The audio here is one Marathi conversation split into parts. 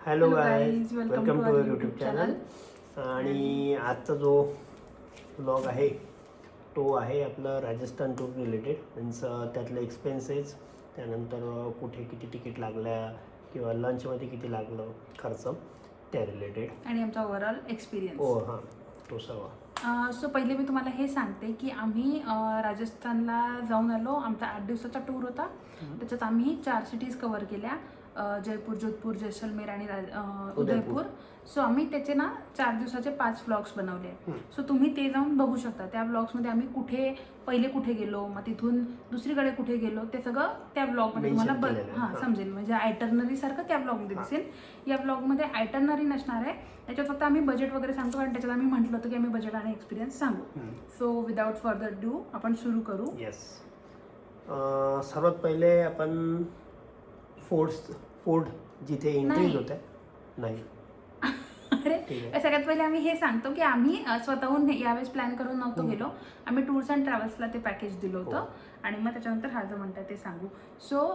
Hello guys, welcome welcome to to our our YouTube channel. आणि आजचा जो ब्लॉग आहे तो आहे आपला राजस्थान टूर रिलेटेड. मीन्स त्यातले एक्सपेन्सेस, त्यानंतर कुठे किती तिकीट लागल्या किंवा लंचमध्ये किती लागलं खर्च, त्या रिलेटेड आणि आमचा ओव्हरऑल एक्सपिरियन्स. हो हां, तो सर्व. सो पहिले मी तुम्हाला हे सांगते की आम्ही राजस्थानला जाऊन आलो. आमचा 8 दिवसाचा टूर होता. त्याच्यात आम्ही 4 सिटीज कव्हर केल्या, जयपूर, जोधपूर, जैसलमेर आणि उदयपूर. सो आम्ही त्याचे ना 4 दिवसाचे 5 व्लॉग्स बनवले. सो तुम्ही ते जाऊन बघू शकता. त्या व्लॉग्समध्ये आम्ही पहिले कुठे गेलो, मग तिथून दुसरीकडे कुठे गेलो, ते सगळं त्या व्लॉगमध्ये तुम्हाला समजेल. म्हणजे आयटरनरी सारखं त्या व्लॉगमध्ये दिसेल. या व्लॉगमध्ये आयटरनरी नसणार आहे. त्याच्यात फक्त आम्ही बजेट वगैरे सांगतो, आणि त्याच्यात आम्ही म्हटलं होतं की आम्ही बजेट आणि एक्सपिरियन्स सांगू. सो विदाउट फर्दर ड्यू आपण सुरू करू. येस. सर्वात पहिले आपण फोर्ट जिथे एंट्रीज होत्या. नाही, अरे सगळ्यात पहिले आम्ही हे सांगतो की आम्ही स्वतःहून यावेळेस प्लॅन करून नव्हतो गेलो. आम्ही टूर्स अँड ट्रॅव्हल्सला ते पॅकेज दिलं होतं. आणि मग त्याच्यानंतर हा जो म्हणतात ते सांगू. सो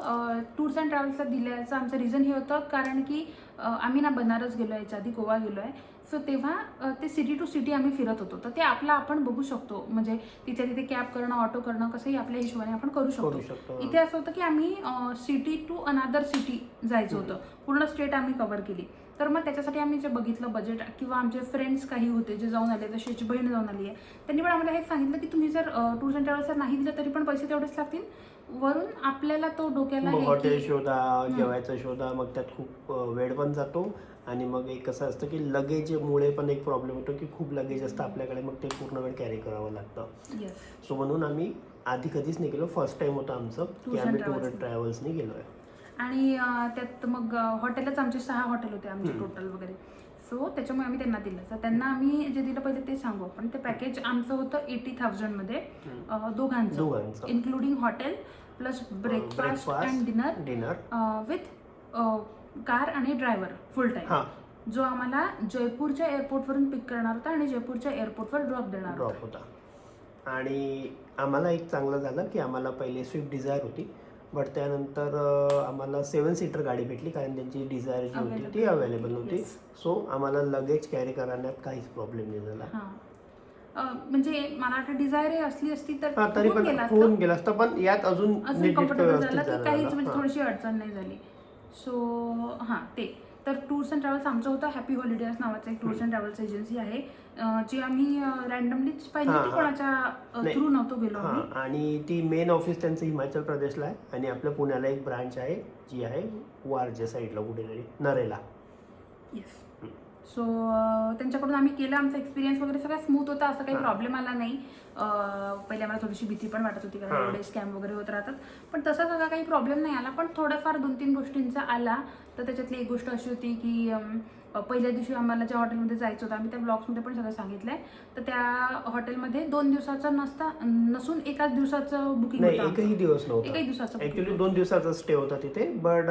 टूर्स अँड ट्रॅव्हल्सला दिल्याचं आमचं रिझन हे होतं कारण की आम्ही ना बनारस गेलो आहे, याच्या आधी गोवा गेलो आहे. सो तेव्हा ते सिटी टू सिटी आम्ही फिरत होतो. तर ते आपण बघू शकतो. म्हणजे तिथे कॅब करणं, ऑटो करणं, कसंही आपल्या हिशोबाने आपण करू शकतो. इथे असं होतं की आम्ही सिटी टू अनादर सिटी जायचं होतं. पूर्ण स्टेट आम्ही कव्हर केली. तर मग त्याच्यासाठी आम्ही जे बघितलं बजेट, किंवा आमचे फ्रेंड्स काही होते जे जाऊन आले, जशी याची बहीण जाऊन आली आहे, त्यांनी पण आम्हाला हेच सांगितलं की तुम्ही जर टूर्स अँड ट्रॅव्हल्सला नाही दिलं तरी पण पैसे तेवढेच लागतील. वरून आपल्याला तो डोक्याला हॉटेल शोधा, जेवायचं शोधा, मग त्यात खूप वेळ पण जातो. आणि मग एक कसं असतं की लगेजमुळे पण एक प्रॉब्लेम होतो की खूप लगेज असतं आपल्याकडे, मग ते पूर्ण वेळ कॅरी करावं लागतं. सो म्हणून आम्ही आधी कधीच नाही गेलो. फर्स्ट टाइम होतं आमचं की आम्ही टूर अँड ट्रॅव्हल्सनी गेलो आहे. आणि त्यात मग हॉटेलच आमचे 6 हॉटेल होते आमचे टोटल वगैरे. सो त्याच्यामुळे आम्ही त्यांना दिलं. तर त्यांना आम्ही जे दिलं पहिले ते सांगू आपण. ते पॅकेज आमचं होतं 80,000 मध्ये, दोघांचं including hotel plus breakfast and dinner with car आणि ड्रायव्हर फुल टाइम, जो आम्हाला जयपूरच्या एअरपोर्टवरून पिक करणार होता आणि जयपूरच्या एअरपोर्टवर ड्रॉप देणार होता. आणि आम्हाला एक चांगलं झालं की आम्हाला पहिले स्विफ्ट डिझायर होती, बट त्यानंतर आम्हाला 7 सीटर गाडी भेटली, कारण त्यांची डिझायर जी होती ती अवेलेबल होती. सो आम्हाला लगेज कॅरी करण्यात काहीच प्रॉब्लेम नाही झाला. म्हणजे मला वाटतं डिझायर असली असती तर तरी पण होऊन गेला असता, पण यात अजून कम्फर्टेबल झालं की काहीच म्हणजे थोडीशी अडचण नाही झाली. सो ते तर टूर्स अँड ट्रॅव्हल्स आमचं होतं. हॅपी हॉलिडेज नावाचं एक टूर्स अँड ट्रॅव्हल्स एजन्सी आहे, जी आम्ही रँडमलीच पाहिजे ती, कोणाच्या थ्रू नव्हतो गेलो आम्ही. आणि ती मेन ऑफिस त्यांचं हिमाचल प्रदेशला आहे, आणि आपल्या पुण्याला एक ब्रांच आहे जी आहे वारजे साईडला कुठेतरी, नरेला. येस. सो त्यांच्याकडून आम्ही केलं. आमचा एक्सपिरियन्स वगैरे सगळा स्मूथ होता, असं काही प्रॉब्लेम आला नाही. पहिले आम्हाला थोडीशी भीती पण वाटत होती कारण एवढे स्कॅम वगैरे होत राहतात, पण तसा सगळा काही प्रॉब्लेम नाही आला. पण थोडाफार 2-3 गोष्टींचा आला. तर त्याच्यातली एक गोष्ट अशी होती की पहिल्या दिवशी आम्हाला ज्या हॉटेलमध्ये जायचं होतं, आम्ही त्या ब्लॉग्समध्ये पण सगळं सांगितलं आहे, तर त्या हॉटेलमध्ये 2 दिवसाचं नसून एकाच दिवसाचं बुकिंग होतं. एकही दिवस नव्हतं, एकही दिवसाचं. ॲक्च्युली 2 दिवसाचा स्टे होता तिथे, बट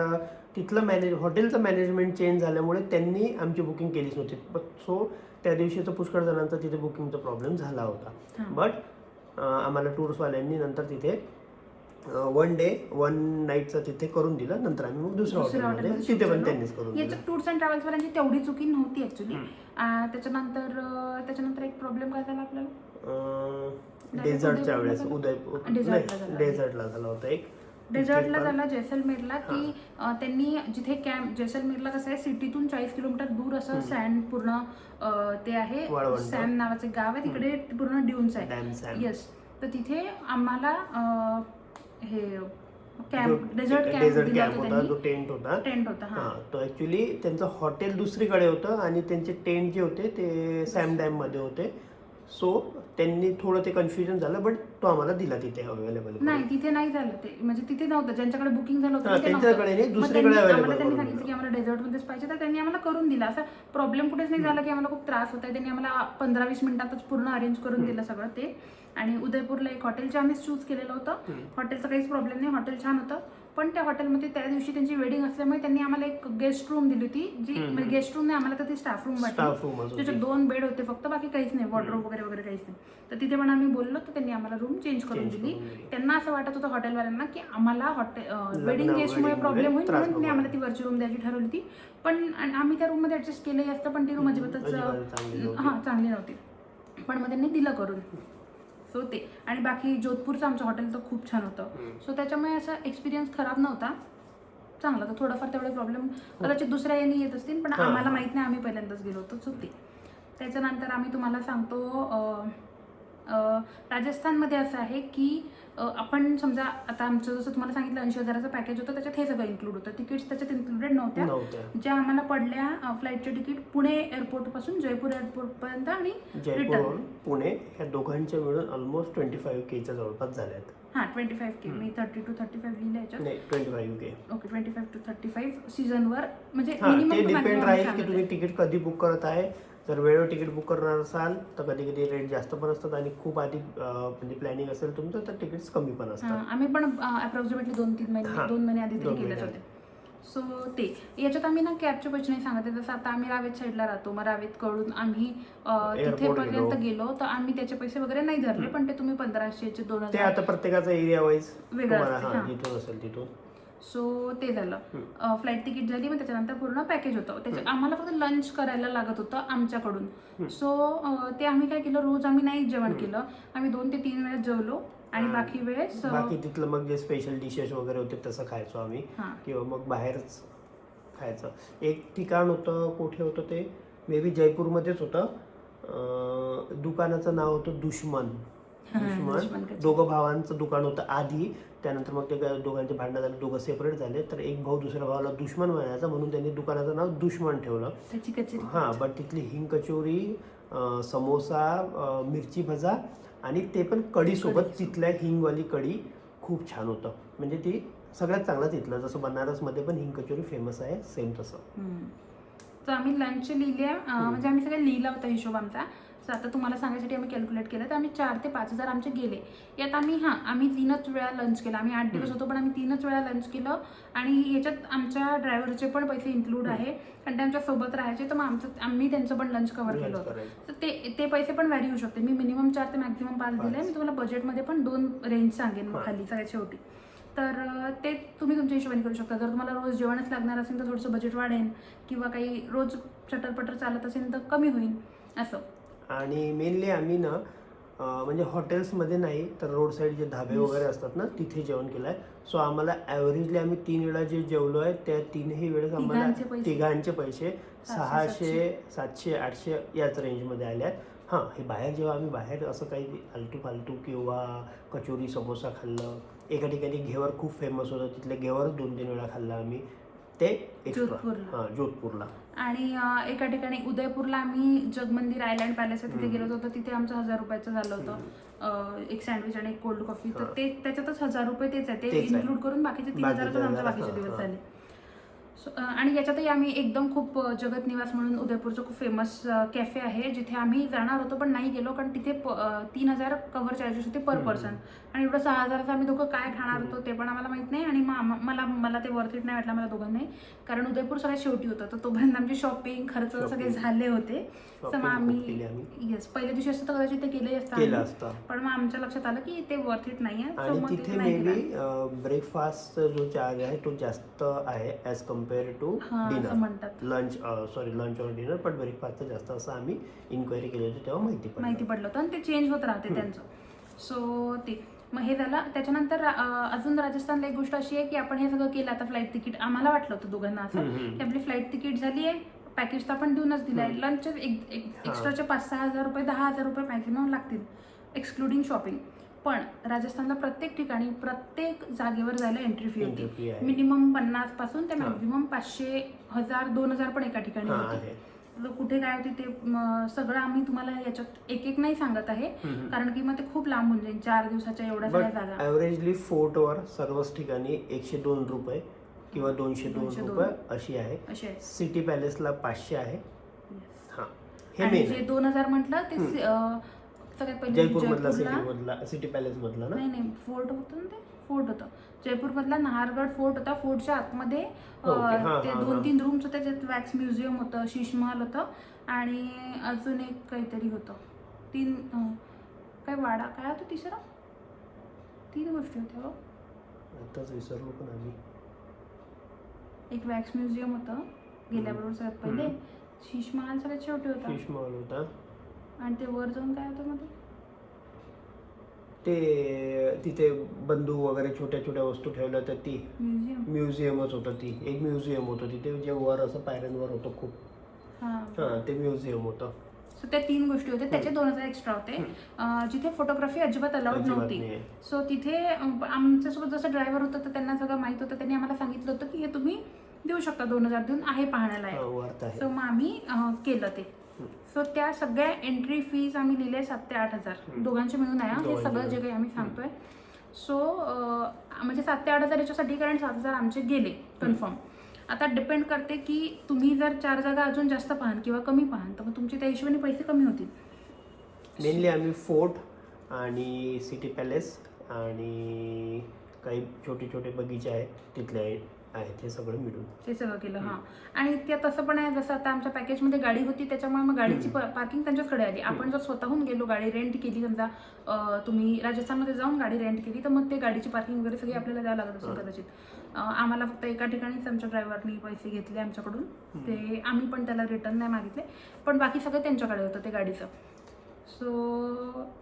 तिथलं हॉटेलचं मॅनेजमेंट चेंज झाल्यामुळे त्यांनी आमची बुकिंग केलीच नव्हती. सो त्या दिवशीचं पुष्कळ जणांचा तिथे बुकिंगचा प्रॉब्लेम झाला होता. बट आम्हाला टूर्सवाल्यांनी नंतर तिथे 1 डे 1 नाईटचं तिथे करून दिलं. नंतर आम्ही मग दुसऱ्या हॉटेलमध्ये तिथे पण त्यांनीच करून दिलं. टूर्स अँड ट्रॅव्हल्सवाल्यांची तेवढी चुकी नव्हती ॲक्च्युली. त्याच्यानंतर एक प्रॉब्लेम काय झाला आपल्याला डेझर्टच्या वेळेस, डेझर्टला झाला होता एक. डेझर्टला झाला जैसलमेरला, की त्यांनी जिथे जैसलमेरला कसं आहे, सिटीतून 40 किलोमीटर दूर असं सँड पूर्ण ते आहे, सॅम नावाचं गाव आहे, तिकडे पूर्ण ड्यून्स आहे. येस. तर तिथे आम्हाला हे डेझर्ट कॅम्प होता, जो टेंट होता. तो ऍक्च्युली त्यांचं हॉटेल दुसरीकडे होतं आणि त्यांचे टेंट जे होते ते सॅम डॅम मध्ये होते. सो त्यांनी थोडं ते कन्फ्युजन झालं, बट तो आम्हाला दिला तिथे अवेलेबल. नाही, तिथे नाही झालं ते, म्हणजे तिथे नव्हतं. ज्यांच्याकडे बुकिंग झालं होतं त्यांच्याकडे दुसरीकडे अवेलेबल. त्यांनी सांगितलं की आम्हाला डेझर्टमध्येच पाहिजे, तर त्यांनी आम्हाला करून दिला. असा प्रॉब्लेम कुठेच नाही झाला की आम्हाला खूप त्रास होता. त्यांनी आम्हाला 15-20 मिनिटातच पूर्ण अरेंज करून दिलं सगळं ते. आणि उदयपूरला एक हॉटेलचे आम्ही चूज केलेलं होतं. हॉटेलचा काहीच प्रॉब्लेम नाही, हॉटेल छान होतं. पण त्या हॉटेलमध्ये त्या दिवशी त्यांची वेडिंग असल्यामुळे त्यांनी आम्हाला एक गेस्ट रूम दिली होती, जी गेस्ट रूम नाही, आम्हाला तर ती स्टाफ रूम वाटली. त्याच्यात 2 बेड होते फक्त, बाकी काहीच नाही, वॉर्डरोब वगैरे काहीच नाही. तर तिथे पण आम्ही बोललो, तर त्यांनी आम्हाला रूम चेंज करून दिली. त्यांना असं वाटत होतं हॉटेलवाल्यांना की आम्हाला वेडिंग गेस्टमुळे प्रॉब्लेम होईल, म्हणून त्यांनी आम्हाला ती वरची रूम द्यायची ठरवली होती. पण आम्ही त्या रूममध्ये ऍडजस्ट केलंही असतं, पण ती रूम अजिबातच चांगली नव्हती. पण मग त्यांनी दिलं करून. सो ते, आणि बाकी जोधपूरचं आमचं हॉटेल तर खूप छान होतं. सो त्याच्यामुळे असा एक्सपिरियन्स खराब नव्हता, चांगला. तर थोडाफार तेवढे प्रॉब्लेम कदाचित दुसऱ्या याने येत असतील, पण आम्हाला माहित नाही, आम्ही पहिल्यांदाच गेलो होतो. सो ते, त्याच्यानंतर आम्ही तुम्हाला सांगतो, राजस्थानमध्ये असं आहे की आपण समजा आता आमचं जसं तुम्हाला सांगितलं 80,000चं पॅकेज होतं, त्याच्यात हे सगळं इन्क्लूड होतं. तिकीट्स त्याच्यात इन्क्लुडेड नव्हत्या. ज्या आम्हाला पडल्या फ्लाईटचे तिकीट पुणे एअरपोर्टपासून जयपूर एअरपोर्टपर्यंत आणि जयपूर पुणे या दोघांच्या मिळून ऑलमोस्ट 25Kच्या जवळपास झाल्यात. 25K, मी 30 to 35 लिहिलं याच्यात. नाही, 25K. ओके, 25 to 35 सीझनवर, म्हणजे ते डिपेंड राहील की तुम्ही तिकीट कधी बुक करत आहे. जर वेळेवर तिकीट बुक करणार असाल तर कधी कधी रेट जास्त पण असतात, आणि खूप आधी म्हणजे प्लॅनिंग असेल तुमचं तर तिकीट्स कमी पण असतात. आम्ही पण अप्रॉक्सिमेटली 2 महिने आधी तरी केलेच होते. सो ते, याच्यात आम्ही ना कॅबचे पैसे नाही सांगत. जसं आता आम्ही रावेत साईडला राहतो, मग रावेत कडून आम्ही तिथेपर्यंत गेलो तर आम्ही त्याचे पैसे वगैरे नाही धरले, पण ते तुम्ही 1500चे 2000 ते आता प्रत्येकाचा एरिया वाईज वेगळं जिथून असेल तिथून. सो ते झालं. फ्लाईट तिकीट झाली, मग त्याच्यानंतर पूर्ण पॅकेज होतं. त्याच्या आम्हाला फक्त लंच करायला लागत होतं आमच्याकडून. सो ते आम्ही काय केलं, रोज आम्ही नाही जेवण केलं, आम्ही 2 ते 3 वेळेस जेवलो, आणि बाकी वेळेस बाकी तिथलं मग जे स्पेशल डिशेस वगैरे होते तसं खायचो आम्ही, किंवा मग बाहेरच खायचं. एक ठिकाण होतं, कुठे होतं ते, मे बी जयपूरमध्येच होतं. दुकानाचं नाव होतं दुश्मन. दोघं भावांचं दुकान होतं आधी, त्यानंतर मग ते दोघांचे भांडणं झाले, दोघं सेपरेट झाले, तर एक भाऊ दुसऱ्या भावाला दुश्मन म्हणायचा, म्हणून त्यांनी दुकानाचं नाव दुश्मन ठेवलं. बट तिथली हिंग कचोरी, समोसा, मिरची भजा, आणि ते पण कढीसोबत, तिथल्या हिंगवाली कढी खूप छान होतं. म्हणजे ती सगळ्यात चांगलं तिथलं, जसं बनारसमध्ये पण हिंग कचोरी फेमस आहे, सेम तसं. तर आम्ही लंच लिहिले, म्हणजे आम्ही सगळं लिहिला होता हिशोब आमचा. सो आता तुम्हाला सांगायसाठी आम्ही कॅल्क्युलेट केलं, तर आम्ही 4 ते 5,000 आमचे गेले. यात आम्ही 3च वेळा लंच केलं. आम्ही 8 दिवस होतो, पण आम्ही 3च वेळा लंच केलं. आणि याच्यात आमच्या ड्रायव्हरचे पण पैसे इन्क्लूड आहे, कारण ते आमच्या सोबत राहायचे, तर मग आम्ही त्यांचं पण लंच कव्हर केलं होतं. तर ते पैसे पण व्हॅरी होऊ शकते. मी मिनिमम 4 ते मॅक्झिमम 5 दिले. मी तुम्हाला बजेटमध्ये पण 2 रेंज सांगेन मग खाली सगळ्यात शेवटी. तर ते तुम्ही तुमच्या हिशोबाने करू शकता. जर तुम्हाला रोज जेवणच लागणार असेल तर थोडंसं बजेट वाढेल, किंवा काही रोज चटरपटर चालत असेल तर कमी होईल असं. आणि मेनली आम्ही ना म्हणजे हॉटेल्समध्ये नाही तर रोड साईड जे धाबे वगैरे असतात ना, तिथे जेवण केलं आहे. सो आम्हाला ॲव्हरेजली आम्ही 3 वेळा जे जेवलो आहे त्या 3ही वेळेस आम्हाला तिघांचे पैसे 600, 700, 800 याच रेंजमध्ये आले आहेत. हे बाहेर जेव्हा आम्ही बाहेर असं काही आलटू फालतू किंवा कचोरी समोसा खाल्लं, एका ठिकाणी घेवर खूप फेमस होतं, तिथले घेवरच 2-3 वेळा खाल्लं आम्ही, ते जोधपूरला. आणि एका ठिकाणी उदयपूरला आम्ही जगमंदिर आयलँड पॅलेस आहे तिथे गेलो होतो. तिथे आमचं 1000 रुपयाचं झालं होतं, एक सँडविच आणि एक कोल्ड कॉफी. तर ते त्याच्यातच 1000 रुपये तेच आहे, ते इन्क्लूड करून बाकीचे 3000च आमचे बाकीचे दिवस झाले. आणि याच्यातही आम्ही एकदम खूप जगत निवास म्हणून उदयपूरचं खूप फेमस कॅफे आहे, जिथे आम्ही जाणार होतो पण नाही गेलो, कारण तिथे 3000 कव्हर चार्जेस होते पर पर्सन. आणि एवढं 6000चं आम्ही दोघं काय खाणार होतो ते पण आम्हाला माहित नाही. आणि मला ते वर्थ इट नाही वाटलं मला दोघांनाही, कारण उदयपूर सगळ्यात शेवटी होतं. तर तोपर्यंत आमची शॉपिंग खर्च सगळे झाले होते. तर मग आम्ही पहिल्या दिवशी असतं तर कदाचित ते केलंही असतं, पण मग आमच्या लक्षात आलं की ते वर्थ इट नाही आहे. आणि तिथे मे बी ब्रेकफास्ट जो चार्ज आहे तो जास्त आहे as compare to dinner, lunch or dinner, पण ब्रेकफास्ट जास्त, असं आम्ही इन्क्वायरी केली होती तेव्हा माहिती पडलं होतं. आणि ते चेंज होत राहते त्यांचं. सो ते मग हे झालं. त्याच्यानंतर अजून राजस्थानला एक गोष्ट अशी आहे की आपण हे सगळं केलं. आता फ्लाईट तिकीट आम्हाला वाटलं होतं दोघांना असं की आपली फ्लाईट तिकीट झाली आहे, पॅकेज तर आपण देऊनच दिलं आहे, लंचचे एक्स्ट्राचे 5-6 हजार रुपये, 10,000 रुपये मॅक्झिमम लागतील एक्सक्लुडिंग शॉपिंग. पण राजस्थानला प्रत्येक ठिकाणी प्रत्येक जागेवर जायला एंट्री फी होती, मिनिमम 50 पासून ते मॅक्झिमम 500, 1000, 2000 पण एका ठिकाणी होती. कुठे काय होती ते सगळं आम्ही तुम्हाला याच्यात एक नाही सांगत आहे, कारण की मग ते खूप लांब होऊन जाईल 4 दिवसाच्या एवढ्या सगळ्या जागा. ॲव्हरेजली फोर्टवर सर्वच ठिकाणी 102 रुपये किंवा 202 रुपये अशी आहे. सिटी पॅलेसला 500 आहे. हे 2000 म्हटलं ते सगळ्यात पहिले जयपूरमधला सिटी पॅलेस मधला ना, नाही फोर्ट होतं ना, ते फोर्ट होतं. जयपूरमधला नाहरगड फोर्ट होता. फोर्टच्या आतमध्ये ते 2-3 रूम्स होते, त्यात वॅक्स म्युझियम होतं, शीश महल होतं आणि अजून एक काहीतरी होतं. 3 काय वाडा काय होतं तिसरा, 3 गोष्टी होत्या हो. आताच विसरलो पण आम्ही. एक वॅक्स म्युझियम होतं गेल्याबरोबर सगळ्यात पहिले, शीश महल सगळ्यात शेवटी होता, शीश महल होता आणि ते वर जाऊन काय होतं मध्ये ते तिथे बंदूक वगैरे छोट्या छोट्या वस्तू ठेवल्या होत्या, ती म्युझियमच होतं. ती एक म्युझियम होतं तिथे, जे वर असं पायऱ्यांवर होतं खूप. हां, ते म्युझियम होतं. सो त्या 3 गोष्टी होत्या. त्याचे 2,000 एक्स्ट्रा होते. जिथे फोटोग्राफी अजिबात अलाउड नव्हती. सो तिथे आमच्यासोबत जसं ड्रायव्हर होतं तर त्यांना सगळं माहित होतं. त्यांनी आम्हाला सांगितलं होतं की हे तुम्ही देऊ शकता 2,000 देऊन, आहे पाहण्याला. सो मग आम्ही केलं ते. सो त्या सगळ्या एंट्री फीज आम्ही लिहिले 7,000 ते 8,000 दोघांचे मिळून आहे हे सगळं जे काही आम्ही सांगतोय. सो म्हणजे 7,000 ते 8,000 याच्यासाठी, कारण 7,000 आमचे गेले कन्फर्म. आता डिपेंड करते की तुम्ही जर 4 जागा अजून जास्त पाहाल किंवा कमी पाहाल तर मग तुमचे त्या हिशोबाने पैसे कमी होतील. मेनली आम्ही फोर्ट आणि सिटी पॅलेस आणि काही छोटे छोटे बगीचे आहेत तिथले आहेत, हे सगळं मिळून ते सगळं केलं. हां, आणि ते तसं पण आहे, जसं आता आमच्या पॅकेजमध्ये गाडी होती त्याच्यामुळे मग गाडीची पार्किंग त्यांच्याचकडे आली. आपण जर स्वतःहून गेलो, गाडी रेंट केली, समजा तुम्ही राजस्थानमध्ये जाऊन गाडी रेंट केली तर मग ते गाडीची पार्किंग वगैरे सगळी आपल्याला द्यावं लागत असेल कदाचित. आम्हाला फक्त एका ठिकाणीच आमच्या ड्रायव्हरनी पैसे घेतले आमच्याकडून, ते आम्ही पण त्याला रिटर्न नाही मागितले, पण बाकी सगळं त्यांच्याकडे होतं ते गाडीचं. सो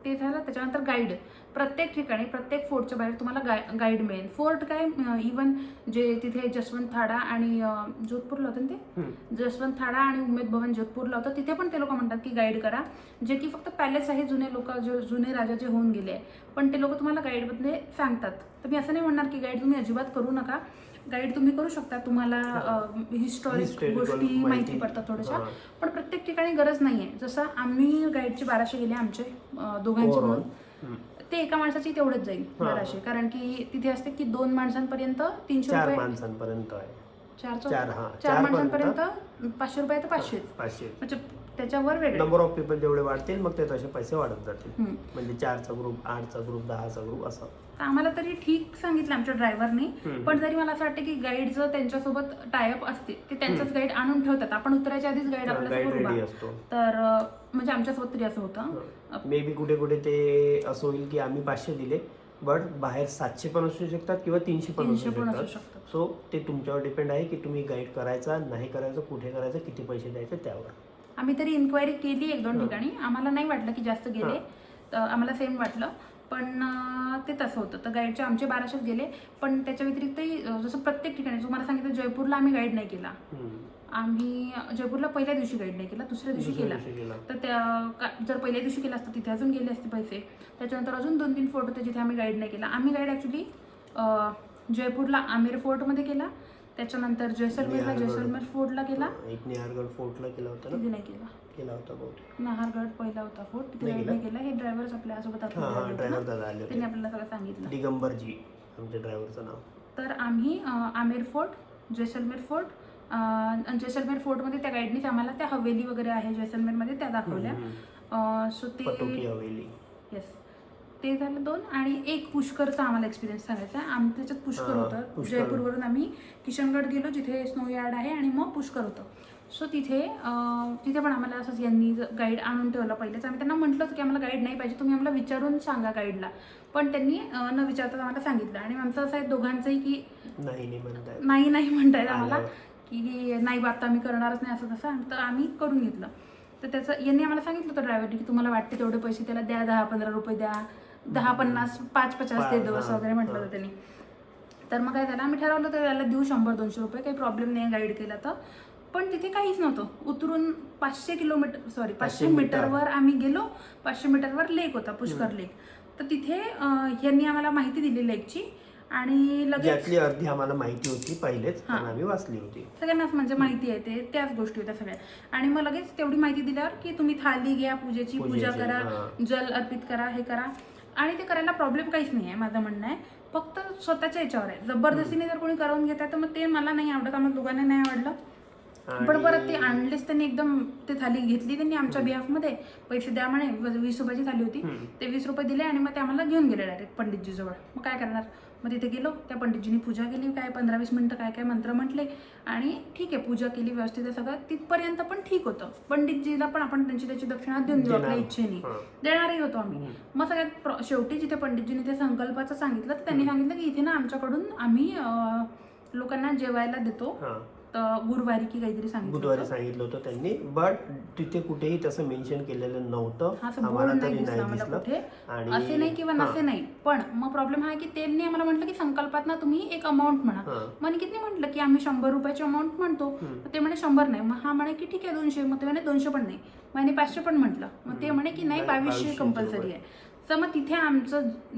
ते झालं. त्याच्यानंतर गाईड, प्रत्येक ठिकाणी प्रत्येक फोर्टच्या बाहेर तुम्हाला गाईड मिळेल. फोर्ट काय, इवन जे तिथे जसवंत थाडा आणि जोधपूरला होतं ना, ते जसवंत थाडा आणि उमेद भवन जोधपूरला होतं, तिथे पण ते लोक म्हणतात की गाईड करा, जे की फक्त पॅलेस आहे, जुने लोक जुने राजा जे होऊन गेले आहे, पण ते लोक तुम्हाला गाईडमध्ये सांगतात. तर मी असं नाही म्हणणार की गाईड तुम्ही अजिबात करू नका. गाईड तुम्ही करू शकता, तुम्हाला हिस्टॉरिक गोष्टी माहिती पडतात थोड्याशा, पण प्रत्येक ठिकाणी गरज नाही आहे. जसं आम्ही गाईडचे 1200 गेले आमचे दोघांचे मिळून, ते एका माणसाची तेवढंच जाईल 1200, कारण की तिथे असते की 2 माणसांपर्यंत 300 रुपये, 4 माणसांपर्यंत आहे, 4 माणसांपर्यंत 500 रुपये तर 500 म्हणजे त्याच्यावर वेगळे नंबर ऑफ पीपल जेवढे वाढतील मग ते तसे पैसे वाढत जातील. म्हणजे 4चा ग्रुप, 8चा ग्रुप, 10चा ग्रुप असं. आम्हाला तरी ठीक सांगितलं आमच्या ड्रायव्हरनी, पण तरी मला असं वाटतं की गाईड जर त्यांच्यासोबत टायअप असते, ते त्यांचंच गाईड आणून ठेवतात. आपण उतरायच्या आधीच गाईड आपल्यासोबत रेडी असतो. तर म्हणजे आमच्यासोबत तरी असं होतं. मे बी कुठे कुठे ते असं होईल की आम्ही 500 दिले, बट बाहेर 700 पण असू शकतात किंवा 300 पण असू शकतात. सो ते तुमच्यावर डिपेंड आहे की तुम्ही गाईड करायचा नाही करायचं, कुठे करायचं, किती पैसे द्यायचे त्यावर. आम्ही तरी इन्क्वायरी केली 1-2 ठिकाणी, आम्हाला नाही वाटलं की जास्त गेले, तर आम्हाला सेम वाटलं, पण ते तसं होतं. तर गाईडचे आमचे 1200 गेले, पण त्याच्या व्यतिरिक्तही जसं प्रत्येक ठिकाणी तुम्हाला सांगितलं, जयपूरला आम्ही गाईड नाही केला. आम्ही जयपूरला पहिल्या दिवशी गाईड नाही केला, दुसऱ्या दिवशी केला. तर त्या जर पहिल्या दिवशी केला असतं तिथे अजून गेले असते पैसे. त्याच्यानंतर अजून 2-3 फोर्ट होते जिथे आम्ही गाईड नाही केला. आम्ही गाईड ॲक्च्युली जयपूरला आमेर फोर्टमध्ये केला, त्याच्यानंतर जैसलमेर फोर्टला केला, एक निहारगड फोर्टला केला होता ना, तिथे नाही केला होता बहुतेक. नाहरगड पहिला होता फोर्ट, तिथे गाईड नाही केला. हे ड्रायव्हर्स आपल्यासोबत ड्रायव्हर दादा आले होते, त्यांनी आपल्याला सगळं सांगितलं. दिगंबरजी आमच्या ड्रायव्हरचं नाव. तर आम्ही आमेर फोर्ट, जैसलमेर फोर्ट, जैसलमेर फोर्टमध्ये त्या गाईडनीच आम्हाला त्या हवेली वगैरे आहे जैसलमेरमध्ये त्या दाखवल्या. सो ते हवेली, येस, ते झालं 2. आणि एक पुष्करचा आम्हाला एक्सपिरियन्स सांगायचा आहे. आमच्या त्याच्यात पुष्कर होतं. जयपूरवरून आम्ही किशनगड गेलो जिथे स्नो यार्ड आहे, आणि मग पुष्कर होतं. सो तिथे पण आम्हाला असंच यांनी गाईड आणून ठेवलं पहिलेच. आम्ही त्यांना म्हटलं होतं की आम्हाला गाईड नाही पाहिजे, तुम्ही आम्हाला विचारून सांगा गाईडला, पण त्यांनी न विचारता आम्हाला सांगितलं. आणि आमचं असं आहे दोघांचंही की नाही म्हणतायत आम्हाला की नाही बा आता आम्ही करणारच नाही असं तसं, तर आम्ही करून घेतलं. तर त्याचं यांनी आम्हाला सांगितलं होतं ड्रायव्हरनी की तुम्हाला वाटते तेवढे पैसे त्याला द्या, 10-15 रुपये द्या, 10-50, 5-50 दे दो असं वगैरे म्हटलं होतं त्यांनी. तर मग काय झालं, आम्ही ठरवलं होतं त्याला देऊ 100-200 रुपये, काही प्रॉब्लेम नाही गाईड केला तर. पण तिथे काहीच नव्हतं. उतरून 500 मीटरवर आम्ही गेलो. 500 मीटरवर लेक होता, पुष्कर लेक. तर तिथे यांनी आम्हाला माहिती दिली लेकची, आणि लगेच अर्धी आम्हाला माहिती होती पहिलेच, आम्ही वाचली होती. सगळ्यांनाच म्हणजे माहिती आहे, त्याच गोष्टी होत्या सगळ्या. आणि मग लगेच तेवढी माहिती दिल्यावर की तुम्ही थाली घ्या, पूजेची पूजा करा, जल अर्पित करा, हे करा. आणि ते करायला प्रॉब्लेम काहीच नाही आहे, माझं म्हणणं आहे. फक्त स्वतःच्या याच्यावर आहे. जबरदस्तीने जर कोणी करून घेतात तर मग ते मला नाही आवडत, आम्हाला दोघांना नाही आवडलं. पण परत ते आणलेच त्यांनी एकदम ते थाली घेतली त्यांनी आमच्या बिहाफमध्ये, पैसे द्या म्हणे, 20 रुपयाची थाली होती, ते 20 रुपये दिले आणि मग ते आम्हाला घेऊन गेले डायरेक्ट पंडितजी जवळ. मग काय करणार, मग तिथे गेलो, त्या पंडितजींनी पूजा केली, काय 15-20 मिनिटं काय काय मंत्र म्हटले आणि ठीक आहे पूजा केली व्यवस्थित आहे सगळं, तिथपर्यंत पण ठीक होतं. पंडितजीला पण आपण त्याची दक्षिणा देऊन देऊ आपल्या इच्छेने, देणारही होतो आम्ही. मग सगळ्यात शेवटी जिथे पंडितजीने ते संकल्पाचं सांगितलं तर त्यांनी सांगितलं की इथे ना आमच्याकडून आम्ही लोकांना जेवायला देतो, गुरुवारी की काहीतरी बुधवारी सांगितलं होतं त्यांनी, बट तिथे कुठेही तसं मेन्शन केलेलं नव्हतं, आम्हाला तरी नाही दिसलं. आणि असे नाही किंवा नसे नाही, पण मग प्रॉब्लेम हा की त्यांनी आम्हाला म्हटलं की संकल्पात ना तुम्ही एक अमाऊंट म्हणा. मग किती म्हटलं की आम्ही 100 रुपयाची अमाऊंट म्हणतो, ते म्हणे 100 नाही. मग हा म्हणे की ठीक आहे 200, मग ते म्हणे 200 पण नाही, मग 500 पण म्हटलं, मग ते म्हणे की नाही 2200 कंपल्सरी आहे. तर मग तिथे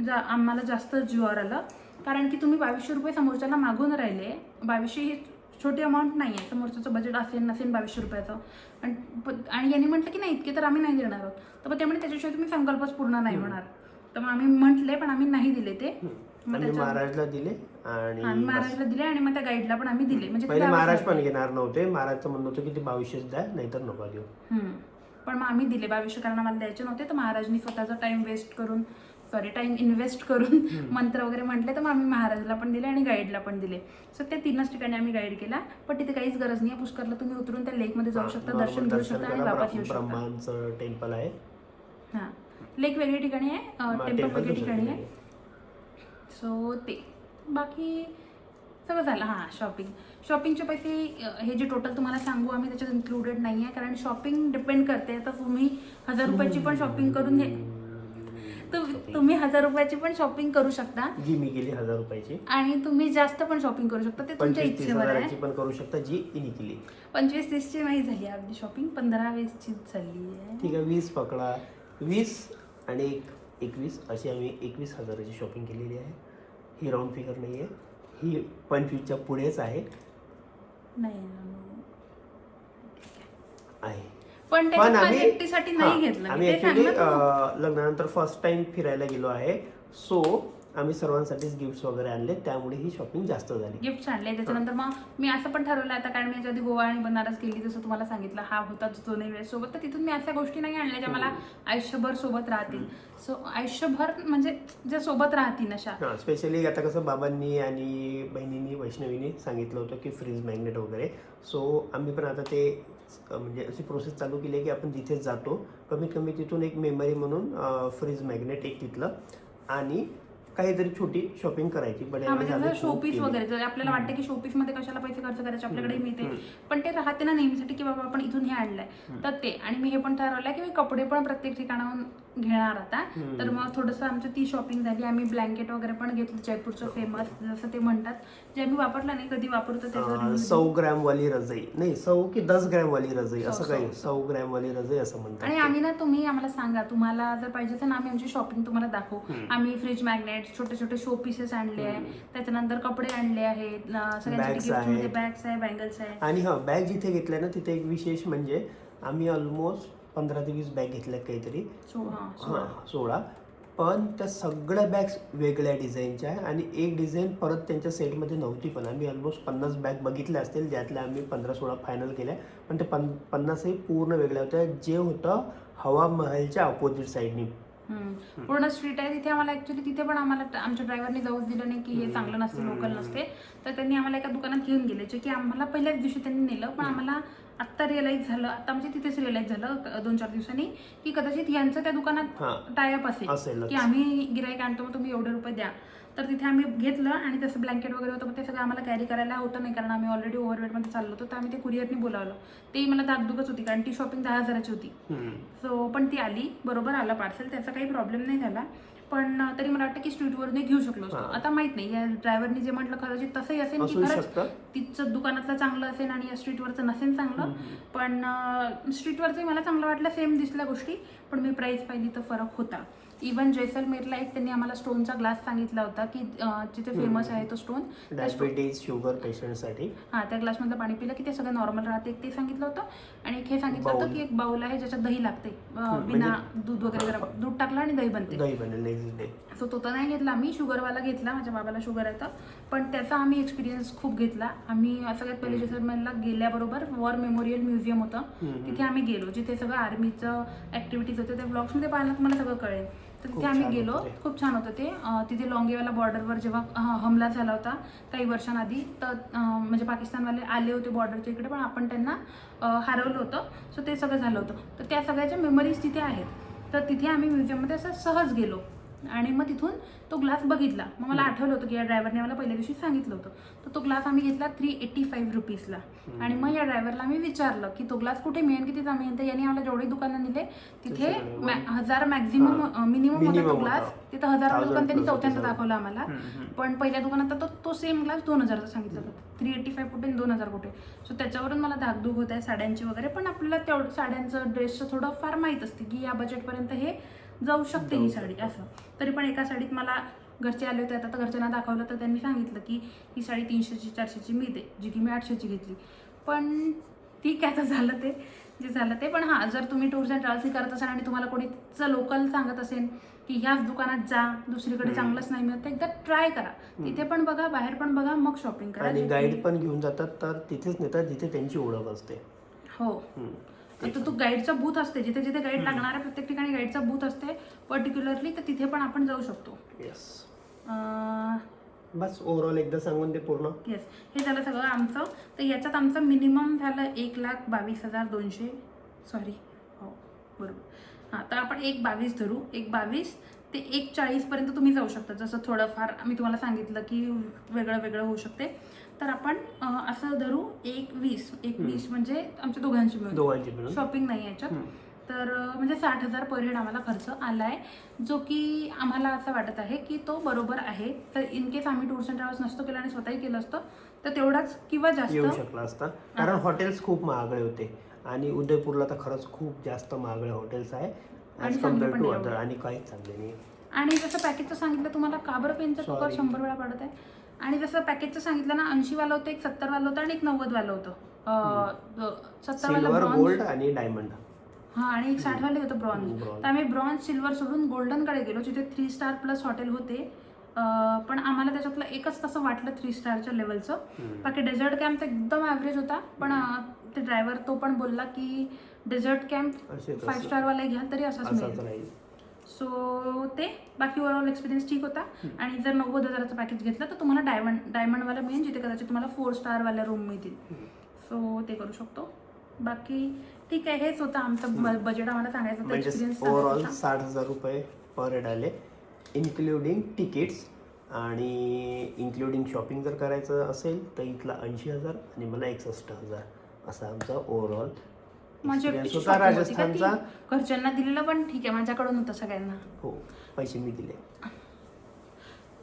आम्हाला जास्त जीवावर आलं, कारण की तुम्ही 2200 रुपये समोरच्याला मागून राहिले. 2200 ही छोटी अमाऊंट नाही आहे, समोरच्याचं बजेट असेल 2200 रुपयाचं. आणि यांनी म्हटलं की नाही इतके तर आम्ही नाही देणार आहोत. तर मग त्यामुळे त्याच्याशिवाय तुम्ही संकल्पच पूर्ण नाही होणार. तर मग आम्ही म्हटले पण आम्ही नाही दिले ते. महाराजला दिले आणि आम्ही महाराजला दिले आणि मग त्या गाईडला पण आम्ही दिले. म्हणजे पहिले महाराज पण घेणार नव्हते, महाराजचं म्हणणं होतं की ते 2200 द्या नाहीतर नका देऊ. पण मग आम्ही दिले 2200, कारण आम्हाला द्यायचे नव्हते. तर महाराजनी स्वतःचा टाइम इन्व्हेस्ट करून मंत्र वगैरे म्हटले. तर मग आम्ही महाराजला पण दिले आणि गाईडला पण दिले. सो त्या 3च ठिकाणी आम्ही गाईड केला. पण तिथे काहीच गरज नाही, पुष्करला तुम्ही उतरून त्या लेकमध्ये जाऊ शकता, दर्शन घेऊ शकता आणि वापस येऊ शकता. ब्रह्मांचं टेम्पल आहे. हां, लेक वेगळी ठिकाणी आहे, टेम्पल वेगळी ठिकाणी आहे. सो ते बाकी सगळं झालं. हां, शॉपिंगचे पैसे हे जे टोटल तुम्हाला सांगू आम्ही त्याच्यात इन्क्लुडेड नाही आहे, कारण शॉपिंग डिपेंड करते. आता तुम्ही 1000 रुपयाची पण शॉपिंग करून तुम्ही 1000 रुपयाची पण शॉपिंग करू शकता, जी मी केली 1000 रुपयाची, आणि तुम्ही जास्त पण शॉपिंग करू शकता, ते तुमच्या इच्छेवर आहे. पण करू शकता जी इनी केली. 25-30 ची नाही झाली अगदी शॉपिंग, 15-20 ची झाली आहे. ठीक आहे, 20 पकडा, 20 आणि 21 अशी आम्ही 21,000ची शॉपिंग केलेली आहे. ही राऊंड फिगर नाही आहे, ही 25च्या पुढेच आहे. पण आम्ही एकटीसाठी नाही घेतलं. आम्ही ऍक्च्युली लग्नानंतर फर्स्ट टाइम फिरायला गेलो आहे. सो आम्ही सर्वांसाठीच गिफ्ट्स वगैरे आणले, त्यामुळे ही शॉपिंग जास्त झाली. गिफ्ट्स आणले. त्याच्यानंतर मग मी असं पण ठरवलं आता, कारण मी याच्या आधी गोवा आणि बनारस गेली, जसं तुम्हाला सांगितलं, हा होता दोन्ही वेळेस सोबत. तर तिथून मी अशा गोष्टी नाही आणल्या ज्या मला आयुष्यभर सोबत राहतील. सो आयुष्यभर म्हणजे ज्या सोबत राहतील अशा. स्पेशली आता कसं बाबांनी आणि बहिणींनी वैष्णवीनी सांगितलं होतं की फ्रीज मॅग्नेट वगैरे. सो आम्ही पण आता ते म्हणजे अशी प्रोसेस चालू केली आहे की आपण जिथे जातो कमीत कमी तिथून एक मेमरी म्हणून फ्रीज मॅग्नेट एक तिथलं आणि काहीतरी छोटी शॉपिंग करायची. शोपीस वगैरे, जर आपल्याला वाटतं की शोपीस मध्ये कशाला पैसे खर्च करायचे, आपल्याकडे मिळते, पण ते राहते ना नेहमीसाठी की बाबा आपण इथून हे आणलंय तर ते. आणि मी हे पण ठरवलंय की मी कपडे पण प्रत्येक ठिकाणाहून घेणार आता. तर मग थोडंसं आमची ती शॉपिंग झाली. आम्ही ब्लँकेट वगैरे पण घेतलं, जयपूरचं फेमस जसं ते म्हणतात, जे आम्ही वापरलं नाही कधी वापरतो त्याच्यावर. 100 ग्रॅम वाली रजाई नाही, 100 की 10 ग्रॅम वाली रजाई असं काही, 100 ग्रॅम वाली रजाई असं म्हणतात. आणि आम्ही ना, तुम्ही आम्हाला सांगा तुम्हाला जर पाहिजे तर आम्ही आमची शॉपिंग तुम्हाला दाखवू. आम्ही फ्रीज मॅग्नेट, छोटे छोटे शो पीसेस आणले आहे, त्याच्यानंतर कपडे आणले आहेत, सगळ्यांसाठी बॅग्स आहे, बँगल्स आहे. आणि हा बॅग जिथे घेतल्या ना तिथे एक विशेष म्हणजे आम्ही ऑलमोस्ट 15 ते 20 बॅग घेतल्या काहीतरी, 16. पण त्या सगळ्या बॅग्स वेगळ्या डिझाईनच्या आहे आणि एक डिझाईन परत त्यांच्या सेटमध्ये नव्हती. पण आम्ही ऑलमोस्ट 50 बॅग बघितल्या असतील, ज्यातल्या आम्ही 15-16 फायनल केल्या. पण ते 50ही पूर्ण वेगळ्या होत्या, जे होतं हवा महलच्या अपोजिट साईडनी. पूर्ण स्ट्रीट आहे तिथे. आम्हाला ऍक्च्युली तिथे पण आम्हाला आमच्या ड्रायव्हरने जाऊच दिलं नाही की हे चांगलं नसते, लोकल नसते. तर त्यांनी आम्हाला एका दुकानात घेऊन गेले, जे की आम्हाला पहिल्याच दिवशी त्यांनी नेलं. पण आम्हाला आत्ता रिअलाइज झालं, आता म्हणजे तिथेच रिअलाइज झालं 2-4 दिवसांनी, की कदाचित यांचं त्या दुकानात टायअप असेल की आम्ही गिराईक आणतो मग तुम्ही एवढे रुपये द्या. तर तिथे आम्ही घेतलं आणि तसं ब्लँकेट वगैरे होतं, पण ते सगळं आम्हाला कॅरी करायला होतं नाही, कारण आम्ही ऑलरेडी ओव्हरवेटमध्ये चाललो होतो. तर आम्ही ते कुरिअरनी बोलावलं. ते मला धाकधुकच होती, कारण ती शॉपिंग 10,000ची होती. सो पण ती आली, बरोबर आला पार्सल, त्याचा काही प्रॉब्लेम नाही झाला. पण तरी मला वाटतं की स्ट्रीटवरून घेऊ शकलो असतो. आता माहित नाही, या ड्रायव्हरनी जे म्हटलं कदाचित तसंही असेल की खरंच तिथचं दुकानातलं चांगलं असेल आणि या स्ट्रीटवरचं नसेल चांगलं. पण स्ट्रीटवरचंही मला चांगलं वाटलं, सेम दिसल्या गोष्टी, पण मी प्राईस पाहिली तर फरक होता. इवन जैसलमेरला एक त्यांनी आम्हाला स्टोनचा ग्लास सांगितला होता की जिथे फेमस आहे तो स्टोन. Diabetes sugar पेशंटसाठी. हां, त्या ग्लासमधलं पाणी पिलं की ते सगळं नॉर्मल राहते, ते सांगितलं होतं. आणि एक हे सांगितलं होतं की एक बाउल आहे ज्याच्यात दही लागते, बिना दूध वगैरे गरम, दूध टाकलं आणि दही बनते. दही बनेल नेक्स्ट डे. सो तो तर नाही घेतला आम्ही, शुगरवाला घेतला, माझ्या बाबाला शुगर आहे तर. पण त्याचा आम्ही एक्सपिरियन्स खूप घेतला. आम्ही सगळ्यात पहिले जैसलमेरला गेल्याबरोबर वॉर मेमोरियल म्युझियम होतं, तिथे आम्ही गेलो, जिथे सगळं आर्मीचं ॲक्टिव्हिटीज होते. त्या ब्लॉग्समध्ये पाहिलं तुम्हाला सगळं कळेल. तर तिथे आम्ही गेलो, खूप छान होतं ते. तिथे लॉंगेवाला बॉर्डरवर जेव्हा हमला झाला होता काही वर्षांआधी, तर म्हणजे पाकिस्तानवाले आले होते बॉर्डरच्या इकडे, पण आपण त्यांना हरवलं होतं. सो ते सगळं झालं होतं. तर त्या सगळ्याच्या मेमरीज तिथे आहेत. तर तिथे आम्ही म्युझियममध्ये असं सहज गेलो आणि मग तिथून तो ग्लास बघितला. मग मला आठवलं होतं की या ड्रायव्हरने मला पहिल्या दिवशी सांगितलं होतं. तर तो ग्लास आम्ही घेतला 385 रुपीजला. आणि मग या ड्रायव्हरला आम्ही विचारलं की तो ग्लास कुठे मिळेल, किती मिळेल. तर यांनी आम्हाला जेवढे दुकानं दिले तिथे 1000 मॅक्झिमम मिनिमम होता तो ग्लास. तिथं 1000 दुकान त्यांनी चौथ्यांदा दाखवलं आम्हाला. पण पहिल्या दुकानात तो सेम ग्लास 2000चा सांगितलं होतं. 385 कुठे 2000 कुठे. सो त्याच्यावरून मला धाकधूक होत आहे साड्यांची वगैरे. पण आपल्याला तेवढं साड्यांचं ड्रेसचं थोडं फार माहीत असते की या बजेटपर्यंत हे जाऊ शकते ही साडी असं. तरी पण एका साडीत मला घरचे आले होते, आता तर घरच्यांना दाखवलं तर त्यांनी सांगितलं की ही साडी 300ची 400ची मिळते, जी की मी 800ची घेतली. पण ठीक आहे, आता झालं ते जे झालं ते. पण हां, जर तुम्ही टूर्स अँड ट्रॅव्हल्स करत असाल आणि तुम्हाला कोणीचं लोकल सांगत असेल की ह्याच दुकानात जा, दुसरीकडे चांगलंच नाही मिळत, तर एकदा ट्राय करा. तिथे पण बघा, बाहेर पण बघा, मग शॉपिंग करा. आणि गाईड पण घेऊन जातात, तर तिथेच नेतात जिथे त्यांची ओळख असते. हो, तर तो गाईडचा बूथ असते, जिथे जिथे गाईड लागणार आहे प्रत्येक ठिकाणी गाईडचा बूथ असते पर्टिक्युलरली, तर तिथे पण आपण जाऊ शकतो. येस. बस ओव्हरऑल एकदा सांगून दे पूर्ण. येस, हे झालं सगळं आमचं. तर याच्यात आमचं मिनिमम झालं 1,22,200. सॉरी, हो बरोबर. हां, तर आपण 1,22 धरू. 1,22 ते 1,40 पर्यंत तुम्ही जाऊ शकता. जसं थोडंफार मी तुम्हाला सांगितलं की वेगळं वेगळं होऊ शकते. तर आपण असं धरू 1,20 म्हणजे आमच्या दोघांची मिळून शॉपिंग नाही याच्यात. तर म्हणजे 60,000 पर हेड आम्हाला खर्च आला आहे, जो की आम्हाला असं वाटत आहे की तो बरोबर आहे. तर इन केस आम्ही टूर्स अँड ट्रॅव्हल्स नसतो केलं आणि स्वतःही केलं असतं तर तेवढाच किंवा जास्त येऊ शकला असता. कारण हॉटेल्स खूप महागडे होते आणि उदयपूरला तर खरंच खूप जास्त महागडे हॉटेल्स आहे ॲज कम्पेअर टू अदर, आणि काहीच चांगले नाही. आणि जसं पॅकेजचं सांगितलं तुम्हाला, का बरं पेनचं कवर 100 वेळा पडत आहे. आणि जसं पॅकेजचं सांगितलं ना, 80 वाला होतं, एक 70 वाला होतं आणि एक 90 वाला होतं. 70 वाला सिल्वर, ब्रॉन्झ, गोल्ड आणि डायमंड. हां, आणि एक 60 वाले होतं ब्रॉन्झ. तर आम्ही ब्रॉन्झ, सिल्वर सोडून गोल्डनकडे गेलो, जिथे 3 स्टार प्लस हॉटेल होते. पण आम्हाला त्याच्यातलं एकच तसं वाटलं 3 स्टारच्या लेवलचं. बाकी डेझर्ट कॅम्प तर एकदम ॲव्हरेज होता. पण ते ड्रायव्हर तो पण बोलला की डेझर्ट कॅम्प 5 स्टारवाला घ्या तरी असाच मिळेल. सो ते बाकी ओव्हरऑल एक्सपिरियन्स ठीक होता. आणि जर 90,000चं पॅकेज घेतलं तर तुम्हाला डायमंडवाला मिळेल, जिथे कदाचित तुम्हाला 4 स्टारवाल्या रूम मिळतील. सो ते करू शकतो. बाकी ठीक आहे, हेच होतं आमचं बजेट. आम्हाला सांगायचं होतं एक्सपिरियन्स. ओव्हरऑल 60,000 रुपये पर हेड आले, इन्क्लुडिंग तिकीट्स. आणि इन्क्लुडिंग शॉपिंग जर करायचं असेल तर इथला 80,000 आणि मला 61,000 असा आमचा ओव्हरऑल एक्सपिरियन्स होता राजस्थानचा. घरच्यांना दिलेलं पण ठीक आहे, माझ्याकडून होतं सगळ्यांना. हो, पैसे मी दिले,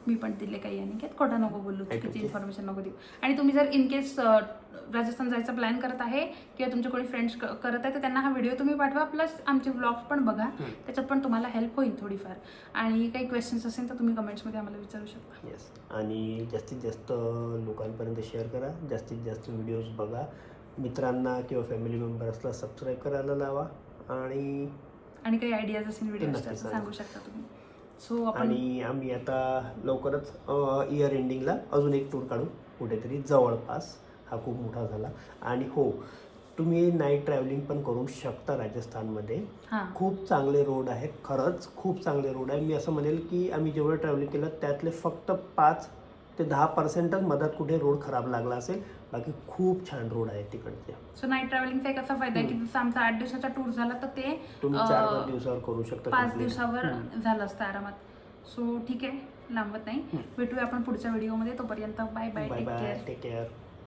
मी पण दिले काही. आणि खोटं नको बोलू, चुकीची इन्फॉर्मेशन नको देऊ. आणि तुम्ही जर इन केस राजस्थान जायचा प्लॅन करत आहे किंवा तुमचे कोणी फ्रेंड्स करत आहे तर त्यांना हा व्हिडिओ तुम्ही पाठवा, प्लस आमचे व्लॉग्स पण बघा, त्याच्यात पण तुम्हाला हेल्प होईल थोडीफार. आणि काही क्वेश्चन्स असेल तर तुम्ही कमेंट्समध्ये आम्हाला विचारू शकता. येस, आणि जास्तीत जास्त लोकांपर्यंत शेअर करा, जास्तीत जास्त व्हिडिओज बघा, मित्रांना किंवा फॅमिली मेंबर्सला सबस्क्राईब करायला लावा. आणि काही आयडियाज असेल व्हिडिओ सांगू शकता तुम्ही. सो आणि आम्ही आता लवकरच इयर एंडिंगला अजून एक टूर काढू कुठेतरी जवळपास. हा खूप मोठा झाला. आणि हो, तुम्ही नाईट ट्रॅव्हलिंग पण करू शकता राजस्थानमध्ये. खूप चांगले रोड आहेत, खरंच खूप चांगले रोड आहे. मी असं म्हणेल की आम्ही जेवढं ट्रॅव्हलिंग केलं त्यातले फक्त 5 ते 10% मधात कुठे रोड खराब लागला असेल, बाकी खूप छान रोड आहेत तिकडचे. सो नाईट ट्रॅव्हलिंगचा एक असा फायदा आहे की जसं आमचा 8 दिवसाचा टूर झाला तर ते तुम्ही 4 दिवसावर करू शकता, 5 दिवसावर झालं असतं आरामात. सो ठीक आहे, लांबत नाही. भेटूया आपण पुढच्या व्हिडिओमध्ये. तोपर्यंत बाय बाय, टेक केअर.